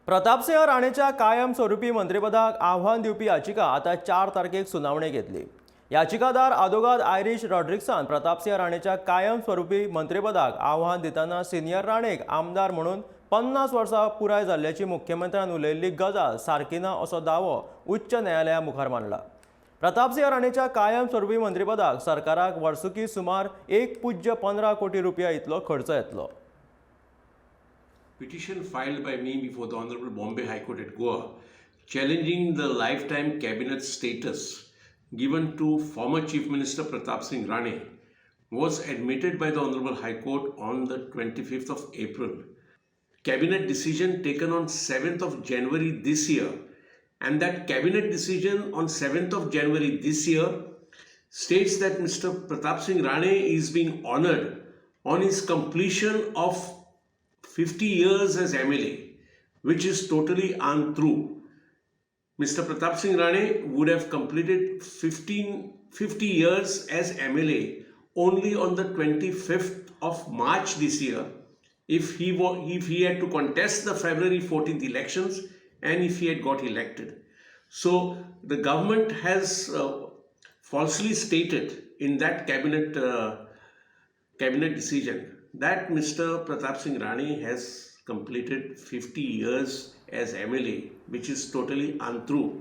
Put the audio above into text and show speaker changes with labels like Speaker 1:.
Speaker 1: प्रतापसिंह राणेच्या कायमस्वरूपी मंत्रिपदाक आव्हान दिवपी याचिका आता 4 तारखेक सुनावणेक येतली. याचिकादार आदोगाद आयरिश रॉड्रिक्सान प्रतापसिंह राणेच्या कायमस्वरूपी मंत्रिपदाक आव्हान दिताना सिनियर राणेक आमदार म्हणून 50 वर्सां पुराय जाल्ल्याची मुख्यमंत्र्यान उलयल्ली गजाल सारकी ना असो दावो उच्च न्यायालया मुखार मांडला. प्रतापसिंह राणेच्या कायमस्वरूपी मंत्रिपदाक सरकाराक वर्सुकी सुमार 1.15 कोटी रुपया इतलो खर्च येतलो.
Speaker 2: Petition filed by me before the Honorable Bombay High Court at Goa, challenging the lifetime cabinet status given to former Chief Minister Pratap Singh Rane, was admitted by the Honorable High Court on the 25th of April. Cabinet decision taken on 7th of January this year, and that cabinet decision on 7th of January this year states that Mr. Pratap Singh Rane is being honored on his completion of 50 years as MLA, which is totally untrue. Mr. Pratap Singh Rane would have completed 50 years as MLA only on the 25th of March this year if he had to contest the February 14th elections and if he had got elected. So the government has falsely stated in that cabinet decision that Mr. Pratap Singh Rane has completed 50 years as MLA, which is totally untrue.